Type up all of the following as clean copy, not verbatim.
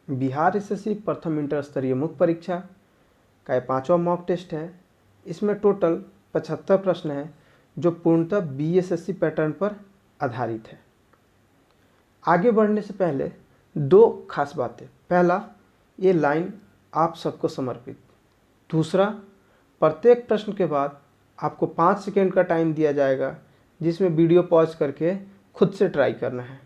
Bihar SSC प्रथम inter स्तरीय मुख्य परीक्षा का ये 5वां मॉक टेस्ट है। इसमें टोटल 75 प्रश्न हैं जो पूर्णतः बीएसएससी पैटर्न पर आधारित है। आगे बढ़ने से पहले दो खास बातें। पहला, ये लाइन आप सबको समर्पित। दूसरा, प्रत्येक प्रश्न के बाद आपको 5 सेकेंड का टाइम दिया जाएगा जिसमें वीडियो पॉज करके खुद से ट्राई करना है।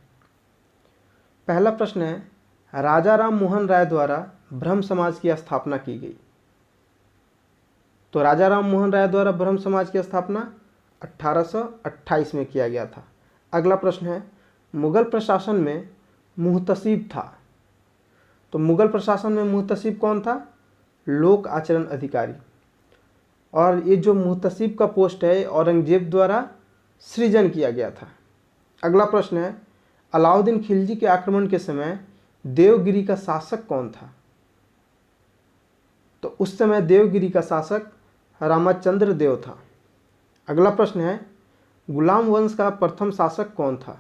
पहला प्रश्न है, राजा राम मोहन राय द्वारा ब्रह्म समाज की स्थापना की गई। तो राजा राम मोहन राय द्वारा ब्रह्म समाज की स्थापना 1828 में किया गया था। अगला प्रश्न है, मुगल प्रशासन में मुहतसिब था। तो मुगल प्रशासन में मुहतसिब कौन था? लोक आचरण अधिकारी। और ये जो मुहतसिब का पोस्ट है औरंगजेब द्वारा सृजन किया गया था। अगला प्रश्न है, अलाउद्दीन खिलजी के आक्रमण के समय देवगिरी का शासक कौन था? तो उस समय देवगिरी का शासक रामचंद्र देव था। अगला प्रश्न है, गुलाम वंश का प्रथम शासक कौन था?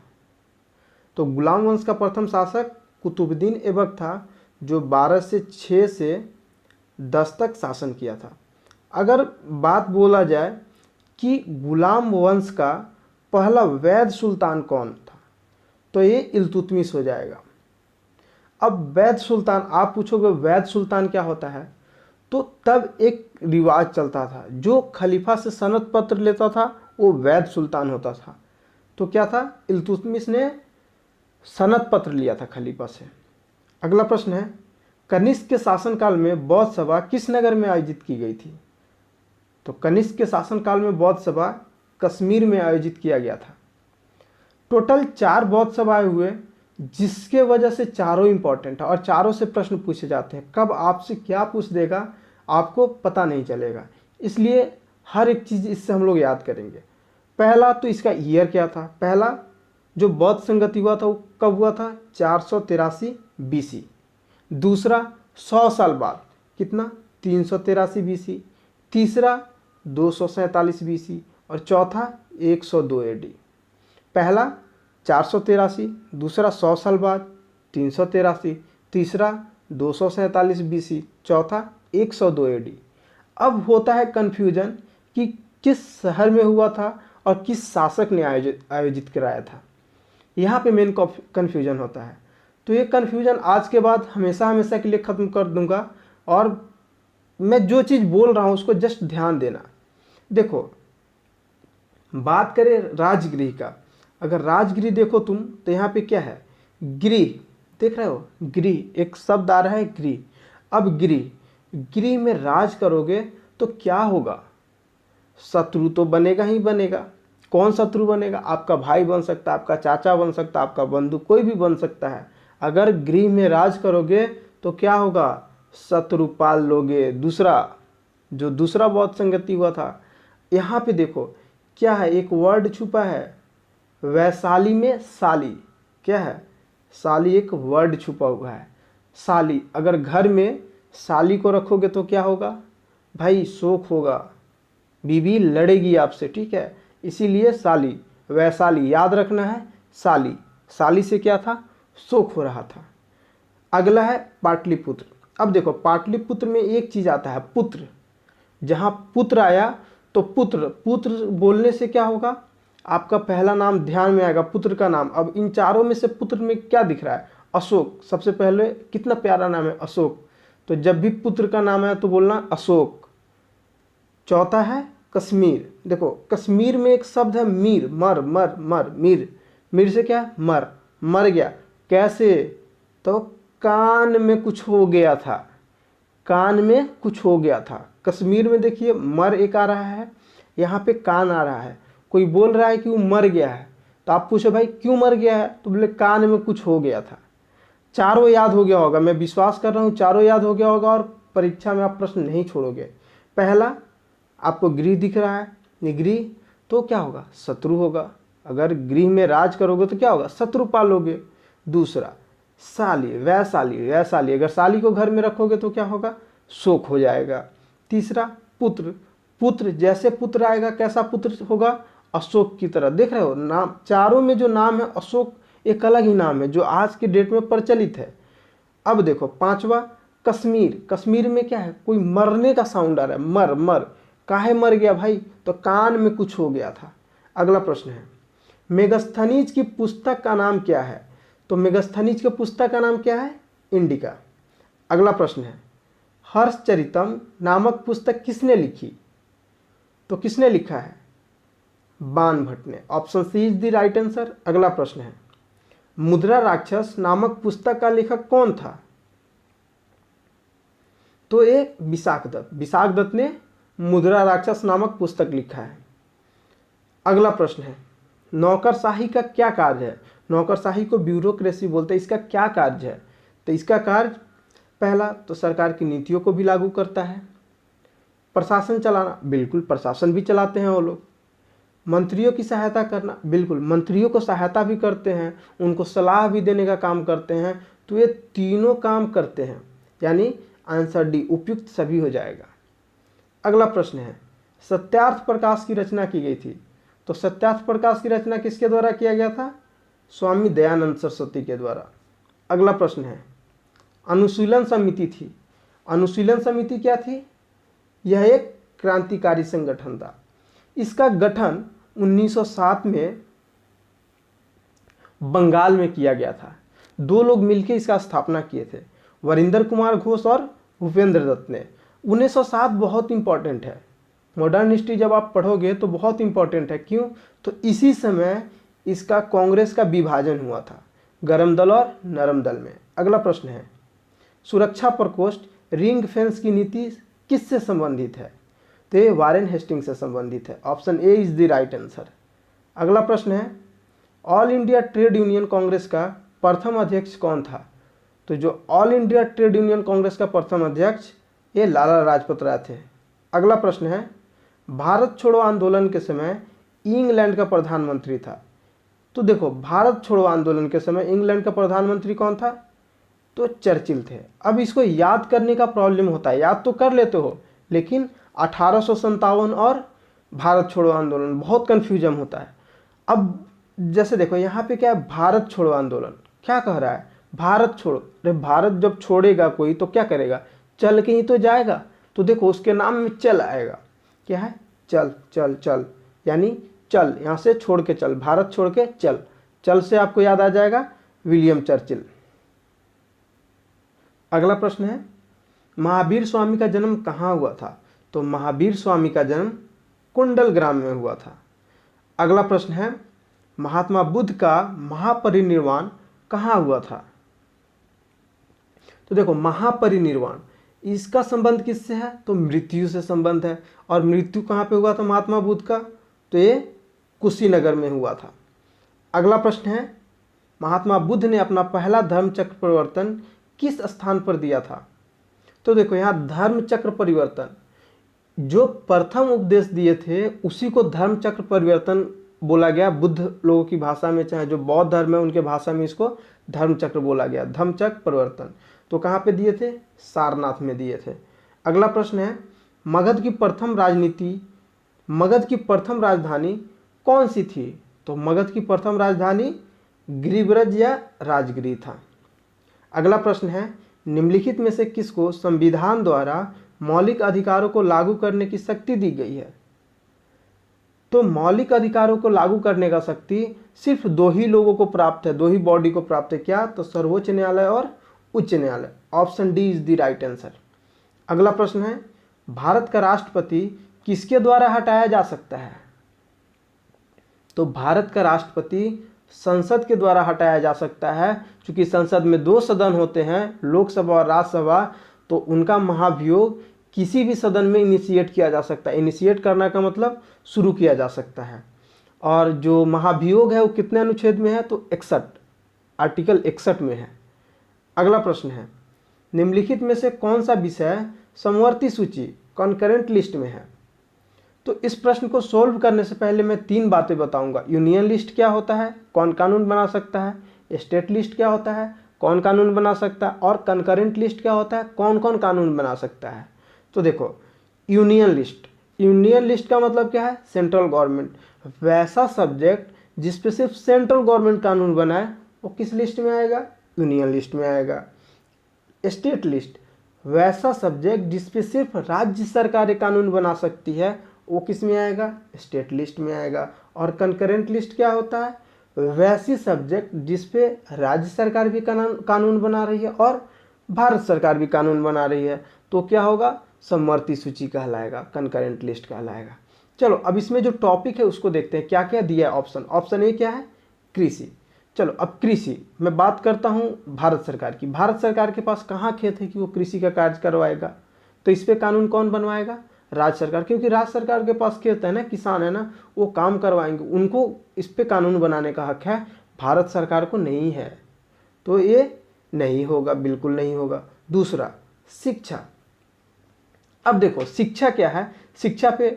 तो गुलाम वंश का प्रथम शासक कुतुबुद्दीन ऐबक था, जो 1206 से 10 तक शासन किया था। अगर बात बोला जाए कि गुलाम वंश का पहला वैध सुल्तान कौन था, तो ये इल्तुतमिश हो जाएगा। अब वैध सुल्तान, आप पूछोगे वैध सुल्तान क्या होता है? तो तब एक रिवाज चलता था, जो खलीफा से सनद पत्र लेता था वो वैध सुल्तान होता था। तो क्या था? इल्तुतमिश ने सनद पत्र लिया था खलीफा से। अगला प्रश्न है, कनिष्क के शासनकाल में बौद्ध सभा किस नगर में आयोजित की गई थी? तो कनिष्क के शासनकाल में बौद्ध सभा कश्मीर में आयोजित किया गया था। टोटल 4 बौद्ध सभाएं हुए, जिसके वजह से चारों इंपॉर्टेंट है और चारों से प्रश्न पूछे जाते हैं। कब आपसे क्या पूछ देगा आपको पता नहीं चलेगा, इसलिए हर एक चीज़ इससे हम लोग याद करेंगे। पहला तो इसका ईयर क्या था? पहला जो बौद्ध संगति हुआ था वो कब हुआ था? 483 बीसी। दूसरा 100 साल बाद, कितना? 383 बीसी। तीसरा 247 बीसी और चौथा 102 एडी। पहला 483, दूसरा 100 साल बाद 383, तीसरा 247 बीसी, चौथा 102 एडी। अब होता है कन्फ्यूजन कि किस शहर में हुआ था और किस शासक ने आयोजित कराया था। यहाँ पे मेन कन्फ्यूजन होता है। तो ये कन्फ्यूजन आज के बाद हमेशा हमेशा के लिए ख़त्म कर दूंगा, और मैं जो चीज़ बोल रहा हूँ उसको जस्ट ध्यान देना। देखो, बात करें राजगृह का, अगर राजगृह देखो तुम तो यहाँ पे क्या है? गृह, देख रहे हो? गृह, एक शब्द आ रहा है गृह। अब गृह में राज करोगे तो क्या होगा? शत्रु तो बनेगा ही बनेगा। कौन शत्रु बनेगा? आपका भाई बन सकता है, आपका चाचा बन सकता है, आपका बंधु, कोई भी बन सकता है। अगर गृह में राज करोगे तो क्या होगा? शत्रु पाल लोगे। दूसरा बौद्ध संगति हुआ था, यहाँ पे देखो क्या है, एक वर्ड छुपा है, वैशाली में साली। क्या है? साली, एक वर्ड छुपा हुआ है, साली। अगर घर में साली को रखोगे तो क्या होगा भाई? शोक होगा, बीवी लड़ेगी आपसे, ठीक है? इसीलिए साली, वैशाली याद रखना है। साली से क्या था? शोक हो रहा था। अगला है पाटलिपुत्र। अब देखो, पाटलिपुत्र में एक चीज आता है, पुत्र। जहां पुत्र आया तो पुत्र बोलने से क्या होगा? आपका पहला नाम ध्यान में आएगा, पुत्र का नाम। अब इन चारों में से पुत्र में क्या दिख रहा है? अशोक। सबसे पहले कितना प्यारा नाम है, अशोक। तो जब भी पुत्र का नाम है तो बोलना अशोक। चौथा है कश्मीर। देखो, कश्मीर में एक शब्द है मीर, मीर से क्या? मर गया। कैसे? तो कान में कुछ हो गया था, कश्मीर में देखिए मर एक आ रहा है, यहाँ पे कान आ रहा है। कोई बोल रहा है कि वो मर गया है, तो आप पूछे भाई क्यों मर गया है? तो बोले कान में कुछ हो गया था। चारों याद हो गया होगा, मैं विश्वास कर रहा हूँ चारों याद हो गया होगा और परीक्षा में आप प्रश्न नहीं छोड़ोगे। पहला, आपको गृह दिख रहा है, गृह तो क्या होगा? शत्रु होगा। अगर गृह में राज करोगे तो क्या होगा? शत्रु पालोगे। दूसरा साली, वैशाली, अगर साली को घर में रखोगे तो क्या होगा? शोक हो जाएगा। तीसरा पुत्र, जैसे पुत्र आएगा कैसा पुत्र होगा? अशोक की तरह। देख रहे हो नाम, चारों में जो नाम है अशोक एक अलग ही नाम है जो आज के डेट में प्रचलित है। अब देखो पांचवा, कश्मीर। कश्मीर में क्या है, कोई मरने का साउंड आ रहा है, मर मर, काहे मर गया भाई, तो कान में कुछ हो गया था। अगला प्रश्न है, मेगस्थनीज की पुस्तक का नाम क्या है, तो मेगस्थनीज की पुस्तक का नाम क्या है, इंडिका। अगला प्रश्न है, हर्षचरितम नामक पुस्तक किसने लिखी, तो किसने लिखा है, बाण भट्ट ने। Option C is the right answer. अगला प्रश्न है, मुद्रा राक्षस नामक पुस्तक का लेखक कौन था, तो एक विशाख दत्त। विशाख दत्त ने मुद्रा राक्षस नामक पुस्तक लिखा है। अगला प्रश्न है, नौकरशाही का क्या कार्य है, नौकरशाही को ब्यूरोक्रेसी बोलते हैं, इसका क्या कार्य है, तो इसका कार्य पहला तो सरकार की नीतियों को भी लागू करता है। प्रशासन चलाना, बिल्कुल प्रशासन भी चलाते हैं वो लोग। मंत्रियों की सहायता करना, बिल्कुल मंत्रियों को सहायता भी करते हैं, उनको सलाह भी देने का काम करते हैं। तो ये तीनों काम करते हैं, यानी आंसर डी उपयुक्त सभी हो जाएगा। अगला प्रश्न है, सत्यार्थ प्रकाश की रचना की गई थी, तो सत्यार्थ प्रकाश की रचना किसके द्वारा किया गया था, स्वामी दयानंद सरस्वती के द्वारा। अगला प्रश्न है, अनुशीलन समिति थी, अनुशीलन समिति क्या थी, यह एक क्रांतिकारी संगठन था। इसका गठन 1907 में बंगाल में किया गया था। दो लोग मिलकर इसका स्थापना किए थे, वरिंदर कुमार घोष और भूपेंद्र दत्त ने। 1907 बहुत इंपॉर्टेंट है, मॉडर्न हिस्ट्री जब आप पढ़ोगे तो बहुत इंपॉर्टेंट है। क्यों, तो इसी समय इसका कांग्रेस का विभाजन हुआ था, गरम दल और नरम दल में। अगला प्रश्न है, सुरक्षा प्रकोष्ठ रिंग फेंस की नीति किससे संबंधित है, तो ये वारेन हेस्टिंग से संबंधित है। Option A is the right answer. अगला प्रश्न है, all India trade union Congress का प्रथम अध्यक्ष कौन था, तो जो all India trade union Congress का प्रथम अध्यक्ष ये लाला लाजपत राय थे। अगला प्रश्न है, भारत छोड़ो आंदोलन के समय इंग्लैंड का प्रधानमंत्री था, तो देखो भारत छोड़ो आंदोलन के समय इंग्लैंड का प्रधानमंत्री कौन था, तो चर्चिल थे। अब इसको याद करने का प्रॉब्लम होता है, याद तो कर लेते हो लेकिन 1857 और भारत छोड़ो आंदोलन बहुत कन्फ्यूजन होता है। अब जैसे देखो यहाँ पे क्या है, भारत छोड़ो आंदोलन क्या कह रहा है, भारत छोड़ो, अरे भारत जब छोड़ेगा कोई तो क्या करेगा, चल के ही तो जाएगा। तो देखो उसके नाम में चल आएगा, क्या है, चल चल चल, यानी चल, यहाँ से छोड़ के चल, भारत छोड़ के चल। चल से आपको याद आ जाएगा विलियम चर्चिल। अगला प्रश्न है, महावीर स्वामी का जन्म कहाँ हुआ था, तो महावीर स्वामी का जन्म कुंडल ग्राम में हुआ था। अगला प्रश्न है, महात्मा बुद्ध का महापरिनिर्वाण कहाँ हुआ था, तो देखो महापरिनिर्वाण इसका संबंध किससे है, तो मृत्यु से संबंध है। और मृत्यु कहाँ पे हुआ था महात्मा बुद्ध का, तो ये कुशीनगर में हुआ था। अगला प्रश्न है, महात्मा बुद्ध ने अपना पहला धर्म चक्र परिवर्तन किस स्थान पर दिया था, तो देखो यहाँ धर्म चक्र परिवर्तन जो प्रथम उपदेश दिए थे उसी को धर्म चक्र परिवर्तन बोला गया। बुद्ध लोगों की भाषा में, चाहे जो बौद्ध धर्म है उनके भाषा में इसको धर्म चक्र बोला गया, धर्म चक्र परिवर्तन। तो कहाँ पे दिए थे, सारनाथ में दिए थे। अगला प्रश्न है, मगध की प्रथम राजधानी कौन सी थी, तो मगध की प्रथम राजधानी गिरिब्रज या राजगिरी था। अगला प्रश्न है, निम्नलिखित में से किसको संविधान द्वारा मौलिक अधिकारों को लागू करने की शक्ति दी गई है, तो मौलिक अधिकारों को लागू करने का शक्ति सिर्फ दो ही लोगों को प्राप्त है, दो ही बॉडी को प्राप्त है, क्या, तो सर्वोच्च न्यायालय और उच्च न्यायालय। Option D is the right answer. अगला प्रश्न है, भारत का राष्ट्रपति किसके द्वारा हटाया जा सकता है, तो भारत का राष्ट्रपति संसद के द्वारा हटाया जा सकता है। क्योंकि संसद में दो सदन होते हैं, लोकसभा और राज्यसभा, तो उनका महाभियोग किसी भी सदन में इनिशिएट किया जा सकता है। इनिशिएट करना का मतलब शुरू किया जा सकता है। और जो महाभियोग है वो कितने अनुच्छेद में है, तो 61, आर्टिकल 61 में है। अगला प्रश्न है, निम्नलिखित में से कौन सा विषय समवर्ती सूची कॉन्करेंट लिस्ट में है, तो इस प्रश्न को सोल्व करने से पहले मैं 3 बातें बताऊंगा। यूनियन लिस्ट क्या होता है, कौन कानून बना सकता है, स्टेट लिस्ट क्या होता है, कौन कानून बना सकता है, और कंकरेंट लिस्ट क्या होता है, कौन कौन कानून बना सकता है। तो देखो यूनियन लिस्ट का मतलब क्या है, सेंट्रल गवर्नमेंट। वैसा सब्जेक्ट जिस पे सिर्फ सेंट्रल गवर्नमेंट कानून बनाए वो किस लिस्ट में आएगा, यूनियन लिस्ट में आएगा। स्टेट लिस्ट, वैसा सब्जेक्ट जिसपे सिर्फ राज्य सरकारें कानून बना सकती है वो किस में आएगा, स्टेट लिस्ट में आएगा। और कंकरेंट लिस्ट क्या होता है, वैसी सब्जेक्ट जिसपे राज्य सरकार भी कानून बना रही है और भारत सरकार भी कानून बना रही है, तो क्या होगा, समवर्ती सूची कहलाएगा, कंकरेंट लिस्ट कहलाएगा। चलो अब इसमें जो टॉपिक है उसको देखते हैं, क्या क्या दिया है ऑप्शन। ऑप्शन ए क्या है, कृषि। चलो अब कृषि मैं बात करता हूँ भारत सरकार की। भारत सरकार के पास कहाँ खेत है कि वो कृषि का कार्य करवाएगा, तो इस पे कानून कौन बनवाएगा, राज्य सरकार, क्योंकि राज्य सरकार के पास खेत है ना, किसान है ना, वो काम करवाएंगे, उनको इस पे कानून बनाने का हक है, भारत सरकार को नहीं है, तो ये नहीं होगा, बिल्कुल नहीं होगा। दूसरा शिक्षा। अब देखो शिक्षा क्या है, शिक्षा पे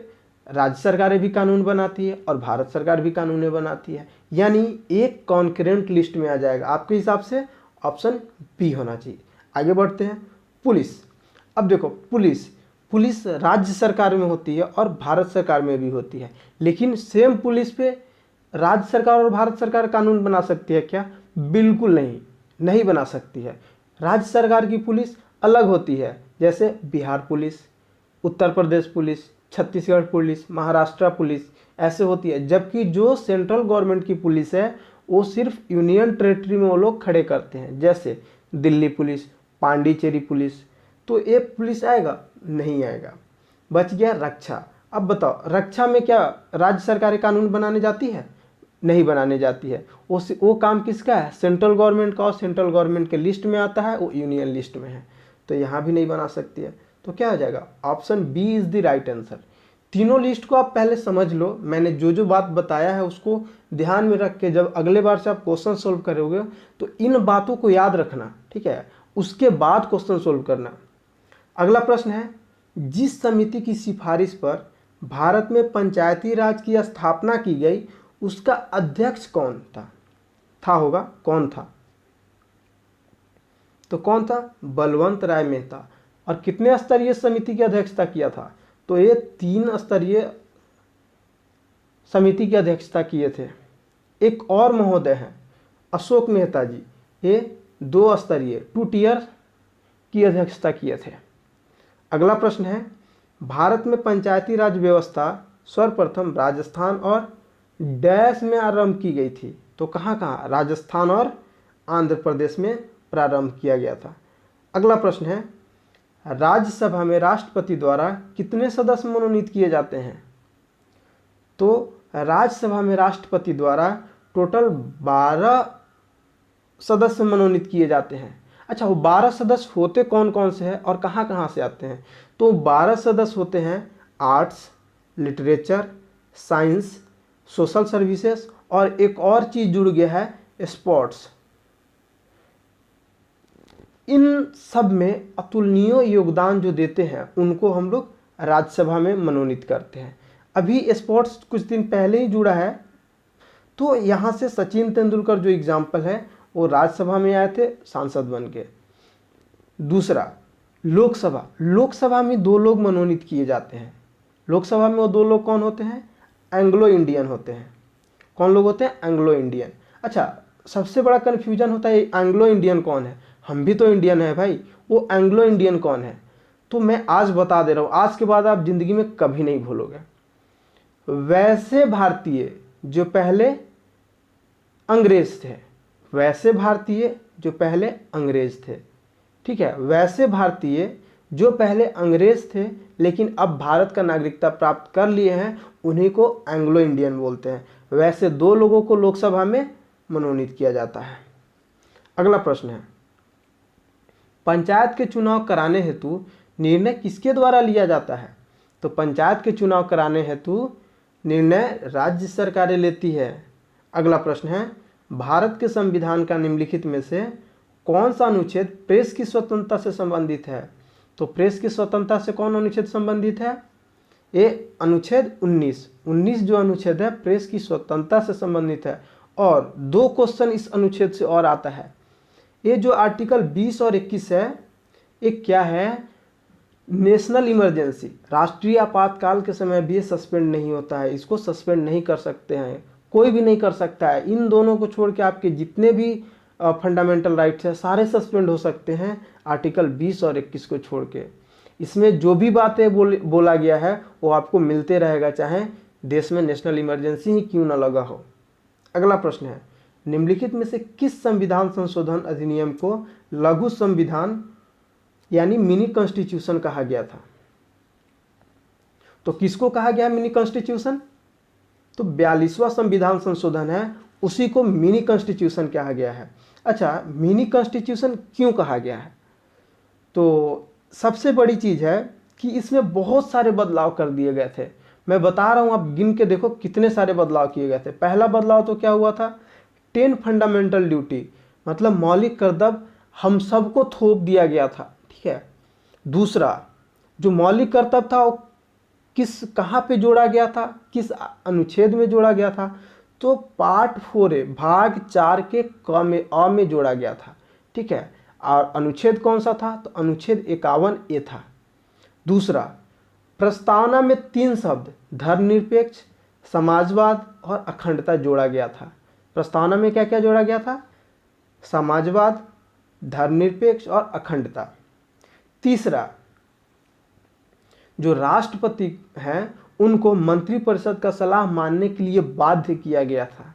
राज्य सरकारें भी कानून बनाती है और भारत सरकार भी कानून बनाती है, यानी एक कॉन्करेंट लिस्ट में आ जाएगा। आपके हिसाब से ऑप्शन बी होना चाहिए। आगे बढ़ते हैं, पुलिस। अब देखो पुलिस राज्य सरकार में होती है और भारत सरकार में भी होती है, लेकिन सेम पुलिस पे राज्य सरकार और भारत सरकार कानून बना सकती है क्या, बिल्कुल नहीं बना सकती है। राज्य सरकार की पुलिस अलग होती है, जैसे Bihar police, Uttar Pradesh police, Chhattisgarh police, Maharashtra police, ऐसे होती है। जबकि जो सेंट्रल गवर्नमेंट की पुलिस है वो सिर्फ यूनियन टेरिटरी में वो लोग खड़े करते हैं, जैसे दिल्ली पुलिस, पांडिचेरी पुलिस। तो ये पुलिस आएगा, नहीं आएगा। बच गया रक्षा। अब बताओ रक्षा में क्या राज्य सरकारें कानून बनाने जाती है, नहीं बनाने जाती है। वो काम किसका है, सेंट्रल गवर्नमेंट का, और सेंट्रल गवर्नमेंट के लिस्ट में आता है, वो यूनियन लिस्ट में है, तो यहाँ भी नहीं बना सकती है। तो क्या हो जाएगा, option B is the right answer. तीनों लिस्ट को आप पहले समझ लो, मैंने जो बात बताया है उसको ध्यान में रख के जब अगले बार से आप क्वेश्चन सोल्व करोगे तो इन बातों को याद रखना, ठीक है, उसके बाद क्वेश्चन सोल्व करना। अगला प्रश्न है, जिस समिति की सिफारिश पर भारत में पंचायती राज की स्थापना की गई उसका अध्यक्ष कौन था होगा, कौन था, तो कौन था, बलवंत राय मेहता। और कितने स्तरीय समिति की अध्यक्षता किया था, तो ये 3 स्तरीय समिति की अध्यक्षता किए थे। एक और महोदय हैं अशोक मेहता जी, ये 2 स्तरीय 2 टियर की अध्यक्षता किए थे। अगला प्रश्न है, भारत में पंचायती राज व्यवस्था सर्वप्रथम राजस्थान और डैश में आरंभ की गई थी, तो कहाँ कहाँ, राजस्थान और आंध्र प्रदेश में प्रारंभ किया गया था। अगला प्रश्न है, राज्यसभा में राष्ट्रपति द्वारा कितने सदस्य मनोनीत किए जाते हैं, तो राज्यसभा में राष्ट्रपति द्वारा टोटल 12 सदस्य मनोनीत किए जाते हैं। अच्छा, वो 12 सदस्य होते कौन कौन से हैं और कहाँ कहाँ से आते हैं, तो 12 सदस्य होते हैं arts, literature, science, social services और एक और चीज़ जुड़ गया है, स्पोर्ट्स। इन सब में अतुलनीय योगदान जो देते हैं उनको हम लोग राज्यसभा में मनोनीत करते हैं। अभी स्पोर्ट्स कुछ दिन पहले ही जुड़ा है, तो यहाँ से सचिन तेंदुलकर जो एग्जाम्पल है वो राज्यसभा में आए थे सांसद बन के। दूसरा लोकसभा में 2 लोग मनोनीत किए जाते हैं। लोकसभा में वो 2 लोग कौन होते हैं, एंग्लो इंडियन होते हैं। कौन लोग होते हैं, एंग्लो इंडियन। अच्छा, सबसे बड़ा कन्फ्यूजन होता है एंग्लो इंडियन कौन है, हम भी तो इंडियन है भाई, वो एंग्लो इंडियन कौन है, तो मैं आज बता दे रहा हूँ, आज के बाद आप जिंदगी में कभी नहीं भूलोगे। वैसे भारतीय जो पहले अंग्रेज थे, वैसे भारतीय जो पहले अंग्रेज थे, ठीक है, वैसे भारतीय जो पहले अंग्रेज थे लेकिन अब भारत का नागरिकता प्राप्त कर लिए हैं, उन्हीं को एंग्लो इंडियन बोलते हैं। वैसे 2 लोगों को लोकसभा में मनोनीत किया जाता है। अगला प्रश्न है, पंचायत के चुनाव कराने हेतु निर्णय किसके द्वारा लिया जाता है, तो पंचायत के चुनाव कराने हेतु निर्णय राज्य सरकारें लेती है। अगला प्रश्न है, भारत के संविधान का निम्नलिखित में से कौन सा अनुच्छेद प्रेस की स्वतंत्रता से संबंधित है, तो प्रेस की स्वतंत्रता से कौन अनुच्छेद संबंधित है, ये अनुच्छेद 19 जो अनुच्छेद है प्रेस की स्वतंत्रता से संबंधित है। और 2 क्वेश्चन इस अनुच्छेद से और आता है, ये जो आर्टिकल 20 और 21 है, एक क्या है, नेशनल इमरजेंसी, राष्ट्रीय आपातकाल के समय भी ये सस्पेंड नहीं होता है, इसको सस्पेंड नहीं कर सकते हैं, कोई भी नहीं कर सकता है। इन दोनों को छोड़ के आपके जितने भी फंडामेंटल राइट्स है, सारे सस्पेंड हो सकते हैं आर्टिकल 20 और 21 को छोड़ के। इसमें जो भी बातें बोला गया है वो आपको मिलते रहेगा, चाहे देश में नेशनल इमरजेंसी ही क्यों ना लगा हो। अगला प्रश्न है, निम्नलिखित में से किस संविधान संशोधन अधिनियम को लघु संविधान यानी मिनी कॉन्स्टिट्यूशन कहा गया था? तो किसको कहा गया मिनी कॉन्स्टिट्यूशन? तो 42वां संविधान संशोधन है, उसी को मिनी कॉन्स्टिट्यूशन कहा गया है। अच्छा, मिनी कॉन्स्टिट्यूशन क्यों कहा गया है? तो सबसे बड़ी चीज है कि इसमें बहुत सारे बदलाव कर दिए गए थे। मैं बता रहा हूं, आप गिन के देखो कितने सारे बदलाव किए गए थे। पहला बदलाव तो क्या हुआ था, 10 फंडामेंटल ड्यूटी, मतलब मौलिक कर्तव्य हम सबको थोप दिया गया था, ठीक है। दूसरा, जो मौलिक कर्तव्य था वो कहाँ पे जोड़ा गया था, किस अनुच्छेद में जोड़ा गया था? तो पार्ट 4A भाग 4 के अ में जोड़ा गया था, ठीक है। और अनुच्छेद कौन सा था? तो अनुच्छेद 51A था। दूसरा, प्रस्तावना में 3 शब्द धर्मनिरपेक्ष, समाजवाद और अखंडता जोड़ा गया था। प्रस्तावना में क्या क्या जोड़ा गया था? समाजवाद, धर्मनिरपेक्ष और अखंडता। तीसरा, जो राष्ट्रपति हैं उनको मंत्रिपरिषद का सलाह मानने के लिए बाध्य किया गया था।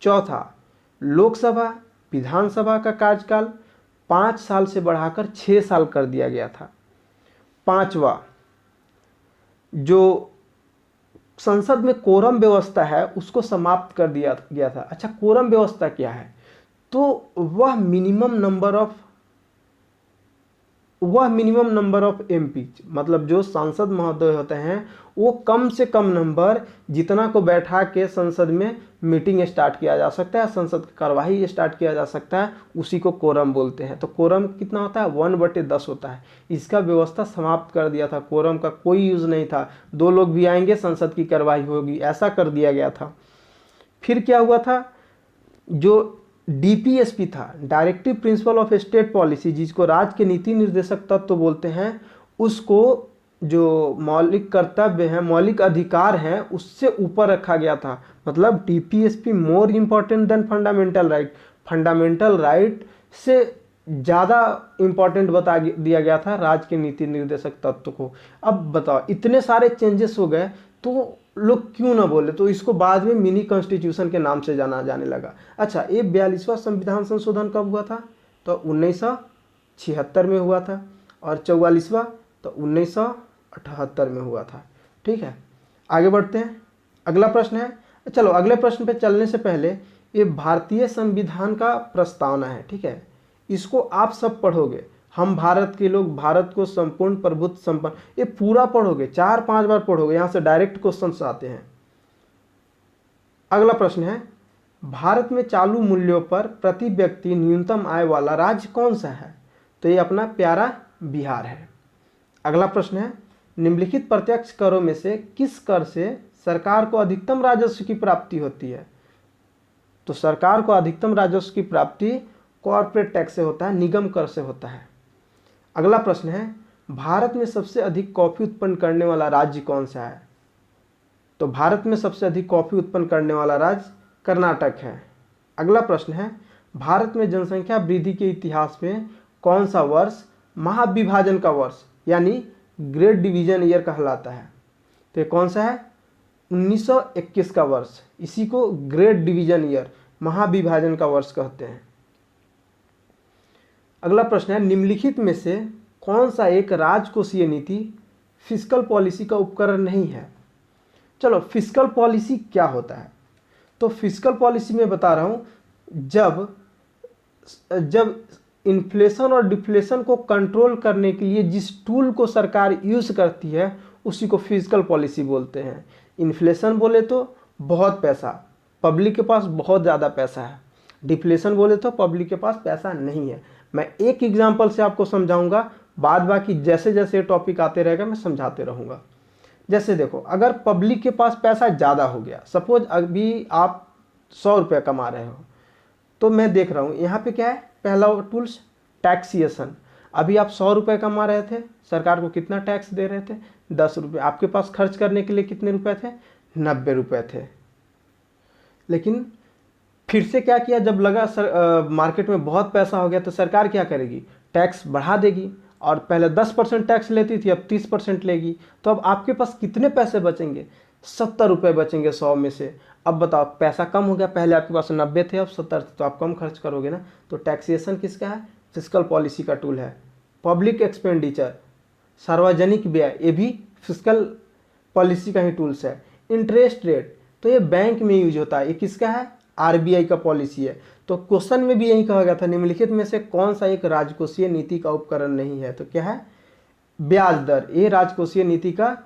चौथा, लोकसभा विधानसभा का कार्यकाल 5 साल से बढ़ाकर 6 साल कर दिया गया था। पांचवा, जो संसद में कोरम व्यवस्था है उसको समाप्त कर दिया गया था। अच्छा, कोरम व्यवस्था क्या है? तो वह मिनिमम नंबर ऑफ एमपी, मतलब जो सांसद महोदय होते हैं वो कम से कम नंबर जितना को बैठा के संसद में मीटिंग स्टार्ट किया जा सकता है, संसद की कार्यवाही स्टार्ट किया जा सकता है, उसी को कोरम बोलते हैं। तो कोरम कितना होता है? 1/10 होता है। इसका व्यवस्था समाप्त कर दिया था, कोरम का कोई यूज नहीं था। 2 लोग भी आएंगे, संसद की कार्यवाही होगी, ऐसा कर दिया गया था। फिर क्या हुआ था, जो डीपीएसपी था, directive principle of state policy, जिसको राज्य के नीति निर्देशक तत्व तो बोलते हैं, उसको जो मौलिक कर्तव्य हैं, मौलिक अधिकार हैं, उससे ऊपर रखा गया था। मतलब DPSP more important than fundamental right, fundamental right से ज़्यादा इम्पॉर्टेंट बता दिया गया था राज्य के नीति निर्देशक तत्व को। अब बताओ, इतने सारे चेंजेस हो गए तो लोग क्यों ना बोले, तो इसको बाद में मिनी कॉन्स्टिट्यूशन के नाम से जाना जाने लगा। अच्छा, ये 42वां संविधान संशोधन कब हुआ था? तो 1976 में हुआ था, और 44वां तो 1978 में हुआ था, ठीक है। आगे बढ़ते हैं, अगला प्रश्न है। चलो अगले प्रश्न पे चलने से पहले, ये भारतीय संविधान का प्रस्तावना है, ठीक है। इसको आप सब पढ़ोगे, हम भारत के लोग, भारत को संपूर्ण प्रभुत्व संपन्न, ये पूरा पढ़ोगे, 4-5 बार पढ़ोगे, यहां से डायरेक्ट क्वेश्चंस आते हैं। अगला प्रश्न है, भारत में चालू मूल्यों पर प्रति व्यक्ति न्यूनतम आय वाला राज्य कौन सा है? तो ये अपना प्यारा बिहार है। अगला प्रश्न है, निम्नलिखित प्रत्यक्ष करों में से किस कर से सरकार को अधिकतम राजस्व की प्राप्ति होती है? तो सरकार को अधिकतम राजस्व की प्राप्ति कॉर्पोरेट टैक्स से होता है, निगम कर से होता है। अगला प्रश्न है, भारत में सबसे अधिक कॉफी उत्पन्न करने वाला राज्य कौन सा है? तो भारत में सबसे अधिक कॉफी उत्पन्न करने वाला राज्य कर्नाटक है। अगला प्रश्न है, भारत में जनसंख्या वृद्धि के इतिहास में कौन सा वर्ष महाविभाजन का वर्ष यानी ग्रेट डिवीजन ईयर कहलाता है? तो ये कौन सा है? 1921 का वर्ष, इसी को ग्रेट डिवीजन ईयर, महाविभाजन का वर्ष कहते हैं। अगला प्रश्न है, निम्नलिखित में से कौन सा एक राजकोषीय नीति फिस्कल पॉलिसी का उपकरण नहीं है? चलो, फिस्कल पॉलिसी क्या होता है? तो फिस्कल पॉलिसी में बता रहा हूं, जब इन्फ्लेशन और डिफ्लेशन को कंट्रोल करने के लिए जिस टूल को सरकार यूज करती है उसी को फिस्कल पॉलिसी बोलते हैं। इन्फ्लेशन बोले तो बहुत पैसा, पब्लिक के पास बहुत ज़्यादा पैसा है। डिफ्लेशन बोले तो पब्लिक के पास पैसा नहीं है। मैं एक एग्जांपल से आपको समझाऊंगा, बाद बाकी जैसे जैसे टॉपिक आते रहेगा मैं समझाते रहूँगा। जैसे देखो, अगर पब्लिक के पास पैसा ज़्यादा हो गया, सपोज अभी आप 100 रुपये कमा रहे हो, तो मैं देख रहा हूँ यहाँ पे क्या है, पहला टूल्स टैक्सीएशन। अभी आप 100 रुपये कमा रहे थे, सरकार को कितना टैक्स दे रहे थे? 10 रुपये। आपके पास खर्च करने के लिए कितने रुपए थे? 90 रुपये थे। लेकिन फिर से क्या किया, जब लगा मार्केट में बहुत पैसा हो गया तो सरकार क्या करेगी, टैक्स बढ़ा देगी। और पहले 10% टैक्स लेती थी, अब 30% लेगी। तो अब आपके पास कितने पैसे बचेंगे, 70 रुपये बचेंगे 100 में से। अब बताओ, पैसा कम हो गया, पहले आपके पास 90 थे, अब 70 थे, तो आप कम खर्च करोगे ना। तो टैक्सेशन किसका है, फिस्कल पॉलिसी का टूल है। पब्लिक एक्सपेंडिचर, सार्वजनिक व्यय, ये भी फिस्कल पॉलिसी का ही टूल्स है। इंटरेस्ट रेट, तो ये बैंक में यूज होता है, ये किसका है, आरबीआई का पॉलिसी है। तो क्वेश्चन में भी यही कहा गया था, निम्नलिखित में से कौन सा एक राजकोषीय नीति का उपकरण नहीं है, तो क्या है, ब्याज दर, ये राजकोषीय नीति का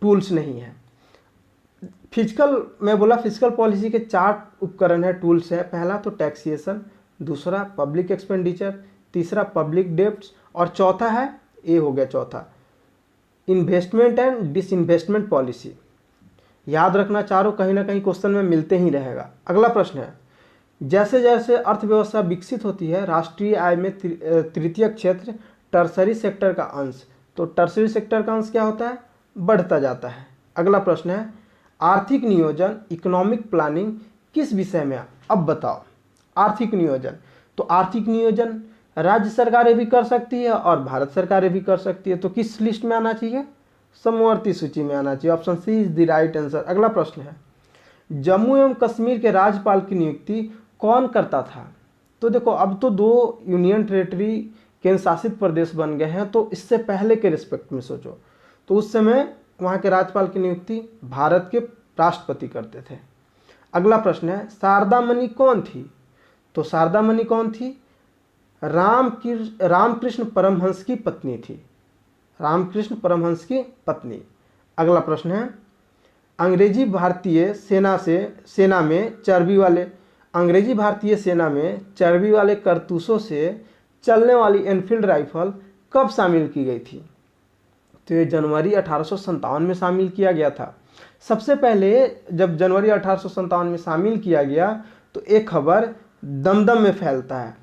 टूल्स नहीं है। फिजिकल, मैं बोला फिजिकल पॉलिसी के 4 उपकरण है, टूल्स है। पहला तो टैक्सेशन, दूसरा पब्लिक एक्सपेंडिचर, तीसरा पब्लिक डेब्ट्स, और चौथा है, ये हो गया चौथा, इन्वेस्टमेंट एंड डिसइन्वेस्टमेंट पॉलिसी। याद रखना, चारों कहीं ना कहीं क्वेश्चन में मिलते ही रहेगा। अगला प्रश्न है, जैसे जैसे अर्थव्यवस्था विकसित होती है, राष्ट्रीय आय में तृतीय क्षेत्र टर्सरी सेक्टर का अंश, तो टर्सरी सेक्टर का अंश क्या होता है, बढ़ता जाता है। अगला प्रश्न है, आर्थिक नियोजन इकोनॉमिक प्लानिंग किस विषय में, अब बताओ। आर्थिक नियोजन, तो आर्थिक नियोजन राज्य सरकारें भी कर सकती है और भारत सरकारें भी कर सकती है। तो किस लिस्ट में आना चाहिए, समवर्ती सूची में आना चाहिए। Option C is the right answer. अगला प्रश्न है, जम्मू एवं कश्मीर के राज्यपाल की नियुक्ति कौन करता था। तो देखो, अब तो 2 यूनियन टेरेटरी केंद्र शासित प्रदेश बन गए हैं, तो इससे पहले के रिस्पेक्ट में सोचो, तो उस समय वहाँ के राज्यपाल की नियुक्ति भारत के राष्ट्रपति करते थे। अगला प्रश्न है, शारदा मणि कौन थी। तो शारदा मणि कौन थी, रामकृष्ण परमहंस की पत्नी थी, रामकृष्ण परमहंस की पत्नी। अगला प्रश्न है, अंग्रेजी भारतीय सेना में चर्बी वाले कारतूसों से चलने वाली एनफील्ड राइफल कब शामिल की गई थी। तो ये जनवरी 1857 में शामिल किया गया था। सबसे पहले जब जनवरी 1857 में शामिल किया गया तो एक खबर दमदम में फैलता है,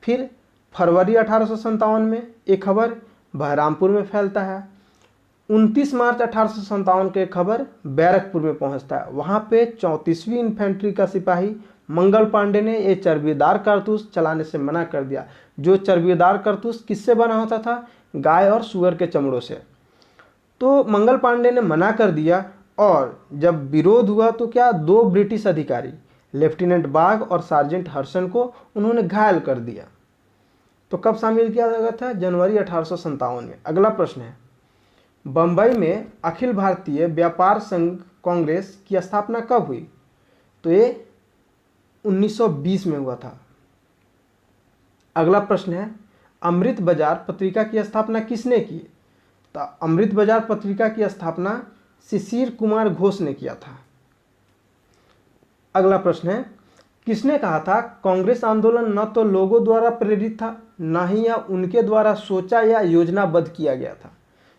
फिर फरवरी 1857 में एक खबर बहरामपुर में फैलता है, 29 मार्च 1857 के खबर बैरकपुर में पहुंचता है। वहां पे 34वीं इन्फेंट्री का सिपाही मंगल पांडे ने ये चर्बीदार कारतूस चलाने से मना कर दिया। जो चर्बीदार कारतूस किससे बना होता था, गाय और सुअर के चमड़ों से। तो मंगल पांडे ने मना कर दिया, और जब विरोध हुआ तो क्या, 2 ब्रिटिश अधिकारी लेफ्टिनेंट बाग और सार्जेंट हर्सन को उन्होंने घायल कर दिया। तो कब शामिल किया गया था, जनवरी 1857 में। अगला प्रश्न है, बंबई में अखिल भारतीय व्यापार संघ कांग्रेस की स्थापना कब हुई। तो ये 1920 में हुआ था। अगला प्रश्न है, अमृत बाजार पत्रिका की स्थापना किसने की। तो अमृत बाजार पत्रिका की स्थापना शिशिर कुमार घोष ने किया था। अगला प्रश्न है, किसने कहा था कांग्रेस आंदोलन न तो लोगों द्वारा प्रेरित था, न ही यह उनके द्वारा सोचा या योजनाबद्ध किया गया था।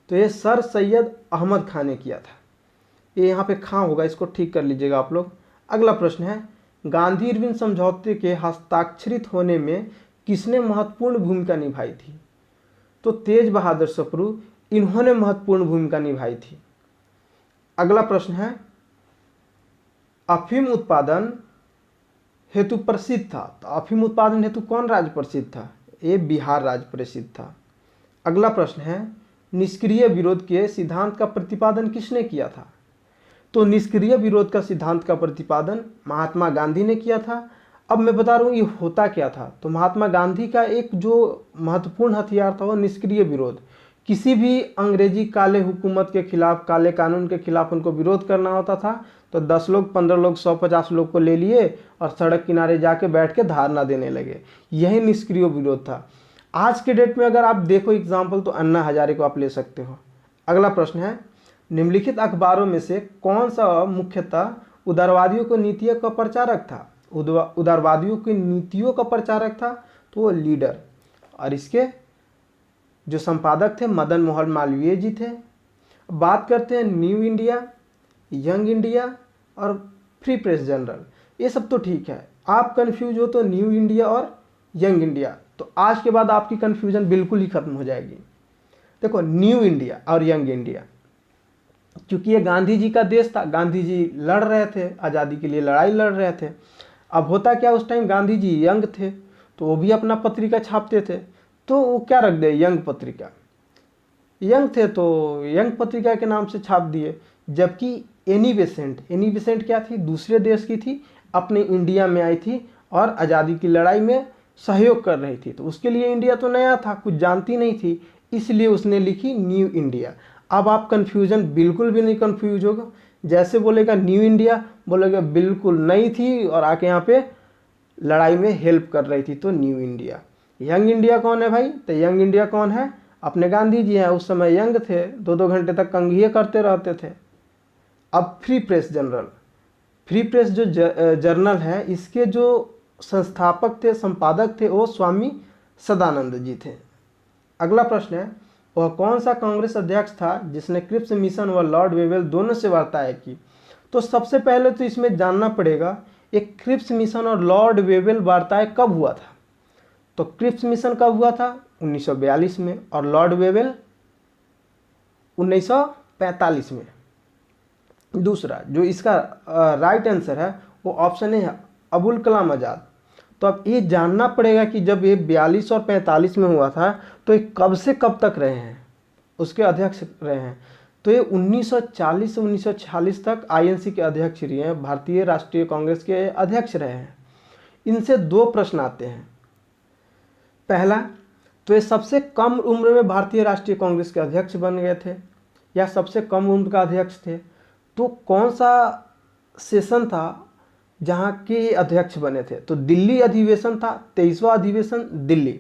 तो ये सर सैयद अहमद खान ने किया था। ये यहाँ पे खां होगा, इसको ठीक कर लीजिएगा आप लोग। अगला प्रश्न है, गांधी इरविन समझौते के हस्ताक्षरित होने में किसने महत्वपूर्ण भूमिका निभाई थी। तो तेज बहादुर सप्रू, इन्होंने महत्वपूर्ण भूमिका निभाई थी। अगला प्रश्न है, अफीम उत्पादन हेतु प्रसिद्ध था। तो अफीम उत्पादन हेतु कौन राज्य प्रसिद्ध था, ये बिहार राज्य प्रसिद्ध था। अगला प्रश्न है, निष्क्रिय विरोध के सिद्धांत का प्रतिपादन किसने किया था। तो निष्क्रिय विरोध का सिद्धांत का प्रतिपादन महात्मा गांधी ने किया था। अब मैं बता रहा हूँ ये होता क्या था। तो महात्मा गांधी का एक जो महत्वपूर्ण हथियार था वो निष्क्रिय विरोध। किसी भी अंग्रेजी काले हुकूमत के खिलाफ, काले कानून के खिलाफ उनको विरोध करना होता था तो 10 लोग, 15 लोग, 150 लोग को ले लिए और सड़क किनारे जाके बैठ के धारणा देने लगे। यही निष्क्रिय विरोध था। आज के डेट में अगर आप देखो एग्जाम्पल, तो अन्ना हजारे को आप ले सकते हो। अगला प्रश्न है, निम्नलिखित अखबारों में से कौन सा मुख्यतः उदारवादियों को नीतियों का प्रचारक था। उदारवादियों की नीतियों का प्रचारक था तो वो लीडर, और इसके जो संपादक थे मदन मोहन मालवीय जी थे। बात करते हैं न्यू इंडिया, यंग इंडिया और फ्री प्रेस जर्नल। ये सब तो ठीक है, आप कंफ्यूज हो तो न्यू इंडिया और यंग इंडिया, तो आज के बाद आपकी कंफ्यूजन बिल्कुल ही खत्म हो जाएगी। देखो, न्यू इंडिया और यंग इंडिया, क्योंकि ये गांधी जी का देश था, गांधी जी लड़ रहे थे, आज़ादी के लिए लड़ाई लड़ रहे थे। अब होता क्या, उस टाइम गांधी जी यंग थे तो वो भी अपना पत्रिका छापते थे, तो वो क्या रख दे, यंग पत्रिका, यंग थे तो यंग पत्रिका के नाम से छाप दिए। जबकि एनी बेसेंट क्या थी, दूसरे देश की थी, अपने इंडिया में आई थी और आज़ादी की लड़ाई में सहयोग कर रही थी, तो उसके लिए इंडिया तो नया था, कुछ जानती नहीं थी, इसलिए उसने लिखी न्यू इंडिया। अब आप कन्फ्यूजन बिल्कुल भी नहीं कन्फ्यूज होगा, जैसे बोलेगा न्यू इंडिया बोलेगा बिल्कुल नई थी और आके यहाँ पे लड़ाई में हेल्प कर रही थी, तो न्यू इंडिया। यंग इंडिया कौन है भाई, तो यंग इंडिया कौन है, अपने गांधी जी हैं, उस समय यंग थे, 2-2 घंटे तक कंघिए करते रहते थे। अब free press journal, free press जो जर्नल है, इसके जो संस्थापक थे, संपादक थे, वो स्वामी सदानंद जी थे। अगला प्रश्न है, वह कौन सा कांग्रेस अध्यक्ष था जिसने क्रिप्स मिशन व लॉर्ड वेवेल दोनों से वार्ताएं की। तो सबसे पहले तो इसमें जानना पड़ेगा एक क्रिप्स मिशन और लॉर्ड वेवेल वार्ताएं कब हुआ था। तो क्रिप्स मिशन कब हुआ था, 1942 में, और लॉर्ड वेवेल 1945 में। दूसरा जो इसका राइट आंसर है वो ऑप्शन है अबुल कलाम आज़ाद। तो अब ये जानना पड़ेगा कि जब ये 42 और 45 में हुआ था तो ये कब से कब तक रहे हैं, उसके अध्यक्ष रहे हैं। तो ये 1940 से 1946 तक आईएनसी के अध्यक्ष रहे हैं, भारतीय राष्ट्रीय कांग्रेस के अध्यक्ष रहे हैं। इनसे 2 प्रश्न आते हैं। पहला, तो ये सबसे कम उम्र में भारतीय राष्ट्रीय कांग्रेस के अध्यक्ष बन गए थे या सबसे कम उम्र का अध्यक्ष थे। तो कौन सा सेशन था जहाँ के अध्यक्ष बने थे, तो दिल्ली अधिवेशन था, 23वां अधिवेशन दिल्ली,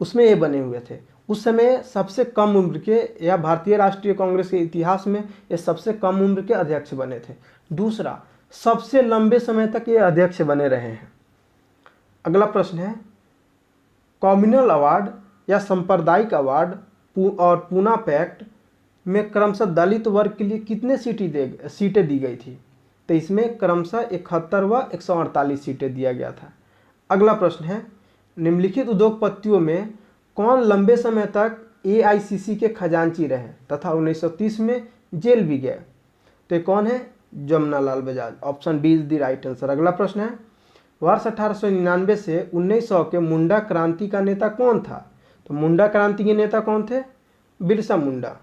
उसमें ये बने हुए थे। उस समय सबसे कम उम्र के, या भारतीय राष्ट्रीय कांग्रेस के इतिहास में ये सबसे कम उम्र के अध्यक्ष बने थे। दूसरा, सबसे लंबे समय तक ये अध्यक्ष बने रहे हैं। अगला प्रश्न है, कम्युनल अवार्ड या सांप्रदायिक अवार्ड और पूना पैक्ट में क्रमशः दलित वर्ग के लिए कितने सीटें दी गई थी। तो इसमें क्रमशः 71 व 148 सीटें दिया गया था। अगला प्रश्न है, निम्नलिखित उद्योगपतियों में कौन लंबे समय तक एआईसीसी के खजांची रहे तथा 1930 में जेल भी गए। तो कौन है, Jamnalal Bajaj. Option B is the right answer. अगला प्रश्न है, वर्ष 1899 से 1900 के मुंडा क्रांति का नेता कौन था। तो मुंडा क्रांति के नेता कौन थे, बिरसा मुंडा।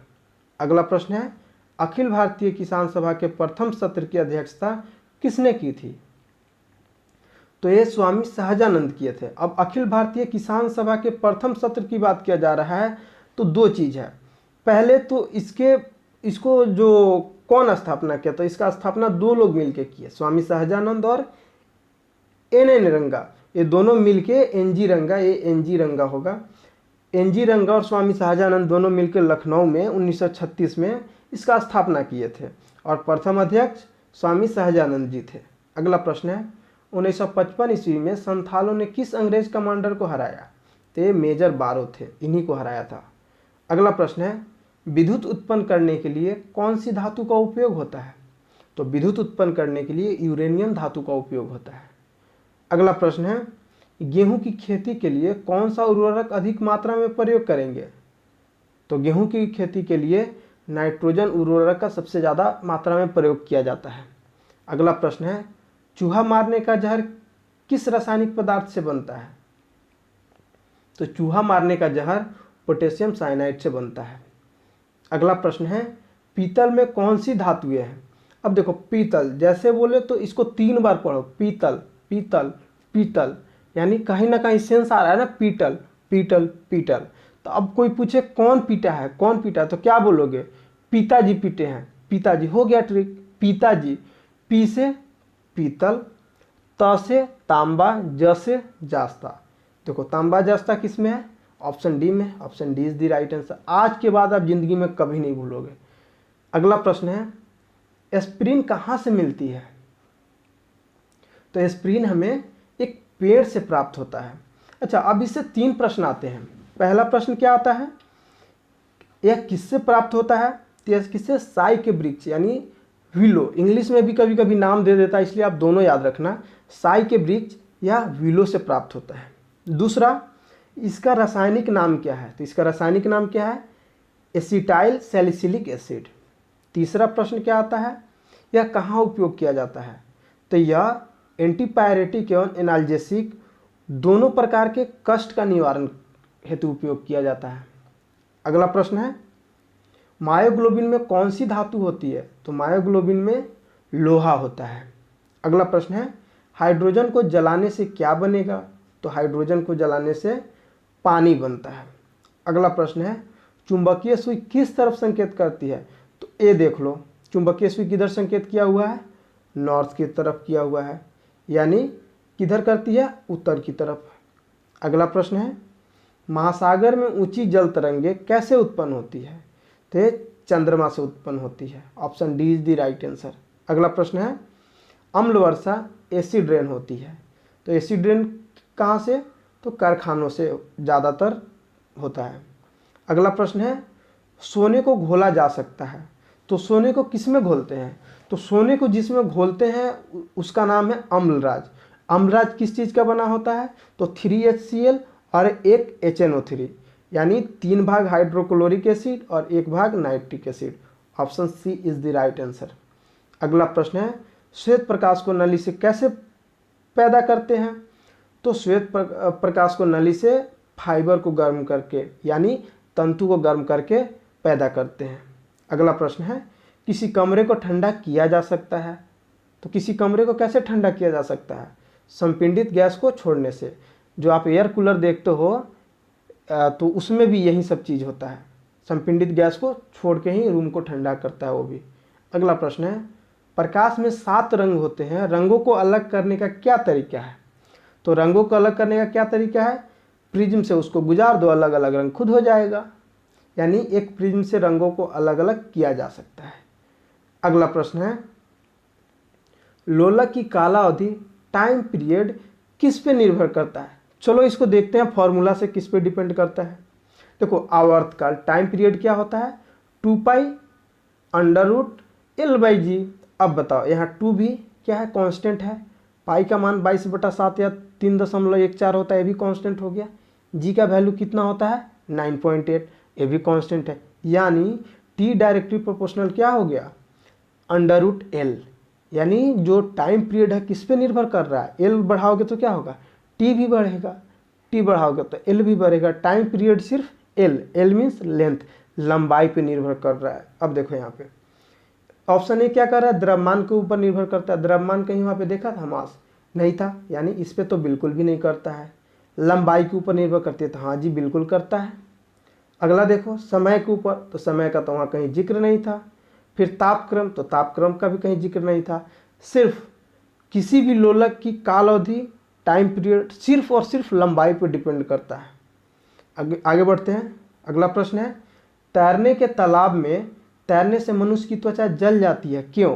अगला प्रश्न है, अखिल भारतीय किसान सभा के प्रथम सत्र की अध्यक्षता किसने की थी। तो ये स्वामी सहजानंद किए थे। अब अखिल भारतीय किसान सभा के प्रथम सत्र की बात किया जा रहा है तो 2 चीज़ है। पहले तो इसको जो कौन स्थापना किया, तो इसका स्थापना 2 लोग मिलके किए, स्वामी सहजानंद और एन रंगा। ये दोनों मिलके एनजी रंगा, ये एनजी रंगा होगा। एनजी रंगा और स्वामी सहजानंद दोनों मिलकर लखनऊ में 1936 में इसका स्थापना किए थे और प्रथम अध्यक्ष स्वामी सहजानंद जी थे। अगला प्रश्न है, 1955 ईस्वी में संथालों ने किस अंग्रेज कमांडर को हराया। तो ये मेजर बारो थे, इन्हीं को हराया था। अगला प्रश्न है, विद्युत उत्पन्न करने के लिए कौन सी धातु का उपयोग होता है। तो विद्युत उत्पन्न करने के लिए यूरेनियम धातु का उपयोग होता है। अगला प्रश्न है, गेहूं की खेती के लिए कौन सा उर्वरक अधिक मात्रा में प्रयोग करेंगे। तो गेहूं की खेती के लिए नाइट्रोजन उर्वरक का सबसे ज़्यादा मात्रा में प्रयोग किया जाता है। अगला प्रश्न है, चूहा मारने का जहर किस रासायनिक पदार्थ से बनता है। तो चूहा मारने का जहर पोटेशियम साइनाइड से बनता है। अगला प्रश्न है, पीतल में कौन सी धातुएं हैं। अब देखो पीतल जैसे बोले तो इसको 3 बार पढ़ो, पीतल पीतल पीतल, यानी कहीं ना कहीं सेंस आ रहा है ना, पीतल पीतल पीतल। तो अब कोई पूछे कौन पीटा है, कौन पीटा है, तो क्या बोलोगे, पिताजी पीटे हैं, पिताजी। हो गया ट्रिक, पिताजी। पी से पीतल, त से तांबा, ज से जास्ता। देखो तांबा जास्ता किस में है, ऑप्शन डी में। Option D is the right answer. आज के बाद आप जिंदगी में कभी नहीं भूलोगे। अगला प्रश्न है, एस्प्रिन कहाँ से मिलती है। तो एस्प्रिन हमें एक पेड़ से प्राप्त होता है। अच्छा, अब इससे 3 प्रश्न आते हैं। पहला प्रश्न क्या आता है, यह किससे प्राप्त होता है। तो यह किससे, साई के वृक्ष यानी विलो, इंग्लिश में भी कभी कभी नाम दे देता है, इसलिए आप दोनों याद रखना, साई के वृक्ष या विलो से प्राप्त होता है। दूसरा, इसका रासायनिक नाम क्या है। तो इसका रासायनिक नाम क्या है, एसिटाइल सैलिसिलिक एसिड। तीसरा प्रश्न क्या आता है, यह कहाँ उपयोग किया जाता है। तो यह एंटीपायरेटिक एवं एनाल्जेसिक दोनों प्रकार के कष्ट का निवारण हेतु उपयोग किया जाता है। अगला प्रश्न है, मायोग्लोबिन में कौन सी धातु होती है? तो मायोग्लोबिन में लोहा होता है। अगला प्रश्न है, हाइड्रोजन को जलाने से क्या बनेगा? तो हाइड्रोजन को जलाने से पानी बनता है। अगला प्रश्न है, चुंबकीय सुई किस तरफ संकेत करती है? तो ए देख लो, चुंबकीय सुई किधर संकेत किया हुआ है? नॉर्थ की तरफ किया हुआ है, यानी किधर करती है? उत्तर की तरफ। अगला प्रश्न है, महासागर में ऊंची जल तरंगे कैसे उत्पन्न होती है? तो ये चंद्रमा से उत्पन्न होती है। Option D is the right answer. अगला प्रश्न है, अम्ल वर्षा एसिड रेन होती है। तो एसिड रेन कहाँ से? तो कारखानों से ज़्यादातर होता है। अगला प्रश्न है, सोने को घोला जा सकता है। तो सोने को किस में घोलते हैं? तो सोने को जिसमें घोलते हैं उसका नाम है अम्लराज। अम्लराज किस चीज़ का बना होता है? तो 3HCl और एक HNO3, यानी 3 भाग हाइड्रोक्लोरिक एसिड और 1 भाग nitric acid. Option C is the right answer. अगला प्रश्न है, श्वेत प्रकाश को नली से कैसे पैदा करते हैं? तो श्वेत प्रकाश को नली से फाइबर को गर्म करके, यानी तंतु को गर्म करके पैदा करते हैं। अगला प्रश्न है, किसी कमरे को ठंडा किया जा सकता है। तो किसी कमरे को कैसे ठंडा किया जा सकता है? संपीड़ित गैस को छोड़ने से। जो आप एयर कूलर देखते हो तो उसमें भी यही सब चीज़ होता है, संपीड़ित गैस को छोड़ के ही रूम को ठंडा करता है वो भी। अगला प्रश्न है, प्रकाश में 7 रंग होते हैं, रंगों को अलग करने का क्या तरीका है? तो रंगों को अलग करने का क्या तरीका है? प्रिज्म से उसको गुजार दो, अलग अलग रंग खुद हो जाएगा, यानी एक प्रिज्म से रंगों को अलग अलग किया जा सकता है। अगला प्रश्न है, लोलक की कालावधि टाइम पीरियड किस पे निर्भर करता है? चलो इसको देखते हैं फॉर्मूला से किस पे डिपेंड करता है। देखो, आवर्तकाल टाइम पीरियड क्या होता है? 2π√L/G। अब बताओ, यहाँ 2 भी क्या है? कांस्टेंट है। पाई का मान 22/7 या 3.14 होता है, ये भी कांस्टेंट हो गया। जी का वैल्यू कितना होता है? 9.8, ये भी कांस्टेंट है। यानी टी डायरेक्टली प्रोपोर्शनल क्या हो गया? √L। यानी जो टाइम पीरियड है किस पे निर्भर कर रहा है? एल बढ़ाओगे तो क्या होगा? टी भी बढ़ेगा, टी बढ़ाओगे तो एल भी बढ़ेगा। टाइम पीरियड सिर्फ एल मीन्स लेंथ, लंबाई पे निर्भर कर रहा है। अब देखो यहाँ पे ऑप्शन ए क्या कर रहा है? द्रव्यमान के ऊपर निर्भर करता है। द्रव्यमान कहीं वहाँ पे देखा था? मास नहीं था, यानी इस पे तो बिल्कुल भी नहीं करता है। लंबाई के ऊपर निर्भर करती है, तो हाँ जी बिल्कुल करता है। अगला देखो, समय के ऊपर, तो समय का तो वहाँ कहीं जिक्र नहीं था। फिर तापक्रम, तो तापक्रम का भी कहीं जिक्र नहीं था। सिर्फ किसी भी लोलक की काल अवधि टाइम पीरियड सिर्फ और सिर्फ लंबाई पर डिपेंड करता है। आगे बढ़ते हैं। अगला प्रश्न है, तैरने के तालाब में तैरने से मनुष्य की त्वचा जल जाती है, क्यों?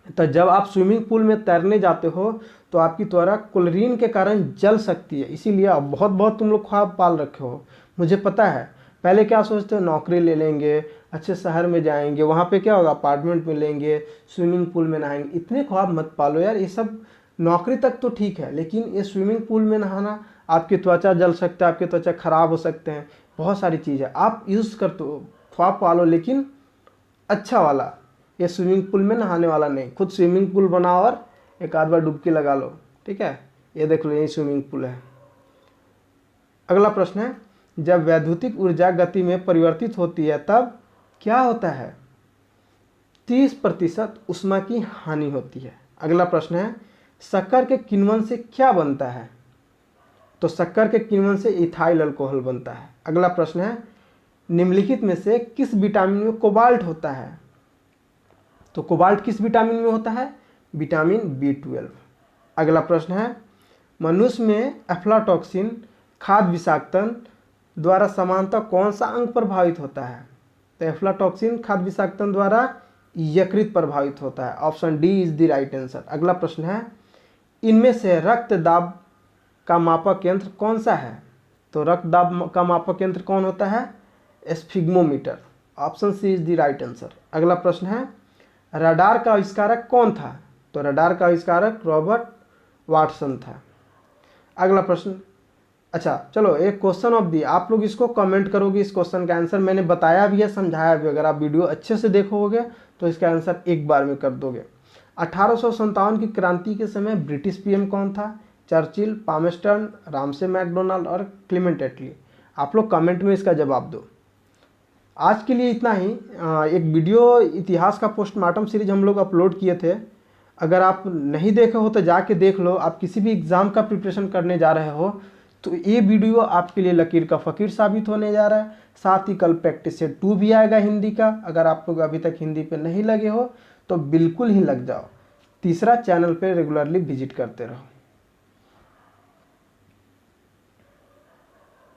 तो जब आप स्विमिंग पूल में तैरने जाते हो तो आपकी त्वचा क्लोरीन के कारण जल सकती है, इसीलिए आप बहुत तुम लोग ख्वाब पाल रखे हो। मुझे पता है, पहले क्या सोचते हो? नौकरी ले लेंगे, अच्छे शहर में जाएंगे, वहाँ पे क्या होगा? अपार्टमेंट में लेंगे, स्विमिंग पूल में नहाएंगे। इतने ख्वाब मत पालो यार, ये सब नौकरी तक तो ठीक है, लेकिन ये स्विमिंग पूल में नहाना, आपकी त्वचा जल सकता है, आपकी त्वचा खराब हो सकते हैं, बहुत सारी चीज़ है। आप यूज़ कर तो ख्वाब पालो, लेकिन अच्छा वाला, ये स्विमिंग पूल में नहाने वाला नहीं। खुद स्विमिंग पूल बनाओ और एक आध बार डुबकी लगा लो, ठीक है? ये देख लो, ये स्विमिंग पूल है। अगला प्रश्न है, जब वैद्युतिक ऊर्जा गति में परिवर्तित होती है तब क्या होता है? 30% ऊष्मा की हानि होती है। अगला प्रश्न है, शक्कर के किण्वन से क्या बनता है? तो शक्कर के किण्वन से इथाइल अल्कोहल बनता है। अगला प्रश्न है, निम्नलिखित में से किस विटामिन में कोबाल्ट होता है? तो कोबाल्ट किस विटामिन में होता है? Vitamin B12। अगला प्रश्न है, मनुष्य में एफ्लाटॉक्सिन खाद्य विषाक्तन द्वारा समानतः कौन सा अंग प्रभावित होता है? तो एफ्लाटॉक्सिन खाद्य विषाक्तन द्वारा यकृत प्रभावित होता है। Option D is the right answer. अगला प्रश्न है, इनमें से रक्तदाब का मापक यंत्र कौन सा है? तो रक्तदाब का मापक यंत्र कौन होता है? Sphygmometer. Option C is the right answer. अगला प्रश्न है, रडार का आविष्कारक कौन था? तो रडार का आविष्कारक रॉबर्ट वाटसन था। अगला प्रश्न, अच्छा चलो, एक क्वेश्चन ऑफ दी, आप लोग इसको कमेंट करोगे। इस क्वेश्चन का आंसर मैंने बताया भी है, समझाया भी। अगर आप वीडियो अच्छे से देखोगे तो इसका आंसर एक बार में कर दोगे। 1857 की क्रांति के समय ब्रिटिश पीएम कौन था? चर्चिल, पामेस्टर्न, रामसे मैकडोनाल्ड और क्लेमेंट एटली। आप लोग कमेंट में इसका जवाब दो। आज के लिए इतना ही। एक वीडियो इतिहास का पोस्टमार्टम सीरीज हम लोग अपलोड किए थे, अगर आप नहीं देखे हो तो जाके देख लो। आप किसी भी एग्ज़ाम का प्रिपरेशन करने जा रहे हो तो ये वीडियो आपके लिए लकीर का फ़कीर साबित होने जा रहा है। साथ ही कल प्रैक्टिस सेट 2 भी आएगा हिंदी का। अगर आप लोग अभी तक हिंदी पे नहीं लगे हो तो बिल्कुल ही लग जाओ। तीसरा, चैनल पे रेगुलरली विजिट करते रहो।